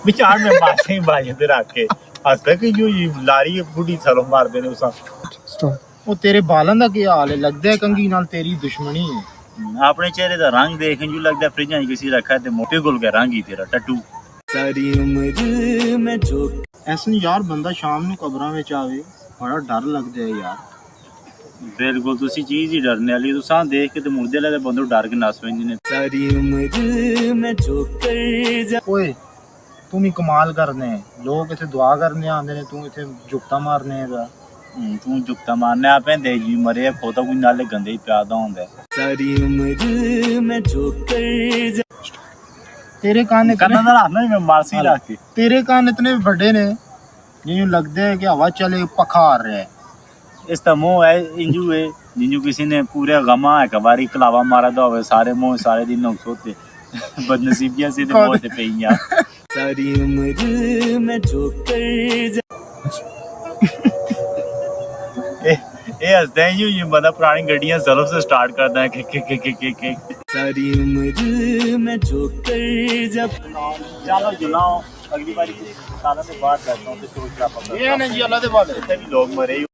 विचार में मासे बाजी ते रख के हसदा कि जो लारी बुढ़ी सलो मार देने उसा ਉਹ ਤੇਰੇ ਬਾਲਾਂ ਦਾ ਕੀ ਹਾਲ ਹੈ ਲੱਗਦਾ ਹੈ ਕੰਗੀ ਨਾਲ ਤੇਰੀ ਦੁਸ਼ਮਣੀ ਹੈ अपने चेहरे का रंग देखने जो लगता है फ्रिज किसी रखा है ते मोटे गुल का रंग ही तेरा टट्टू सारी उम्र में जो ਐਸਨ ਯਾਰ ਬੰਦਾ ਸ਼ਾਮ ਨੂੰ ਕਬਰਾਂ ਵਿੱਚ ਆਵੇ ਬੜਾ ਡਰ ਲੱਗਦਾ ਹੈ ਯਾਰ बिल्कुल तुसी चीज ही डरने वाली तुसा देख के ते मुर्दे लगे बंदो डर के नस वेंदे ने सारी उम्र में जो कर ਓਏ ਤੂੰ ਵੀ ਕਮਾਲ ਕਰਨੇ ਲੋਕ ਇੱਥੇ ਦੁਆ ਕਰਨੇ ਆਉਂਦੇ ਨੇ ਤੂੰ ਇੱਥੇ ਝੁਕਤਾ ਮਾਰਨੇ ਹੈਗਾ तू जुगता मारने आ पैंदे जी मरे खोता कोई नाले गंदे ही प्यादा होंदा सारी उम्र में जो कर ਤੇਰੇ ਕੰਨ करना ना ना मैं मारसी रख के ਤੇਰੇ ਕੰਨ ਇਤਨੇ ਵੱਡੇ ਨੇ ਜਿਵੇਂ ਲੱਗਦਾ ਹੈ ਕਿ ਹਵਾ ਚਲੇ ਪੱਖਾ ਆ ਰਿਹਾ ਹੈ इसका मुंह है इंजू है जिंजू किसी ने पूरे गमा है कबारी कलावा मारा दा होवे सारे मुंह सारे दिन नौ सोते बदनसीबियां से ते मौत पे ही सारी उम्र में जो कर ए हसदा है ये बंदा पुरानी गड्डियां ज़ल्फ से स्टार्ट करता है के सारी उम्र में जो कर जब चलो जुलाओ अगली बारी सालों से बात करता हूं तो सोच रहा पता ਇਹ ਨੇ ਜੀ ਅੱਲਾ ਦੇ ਵਾਲੇ भी लोग मरे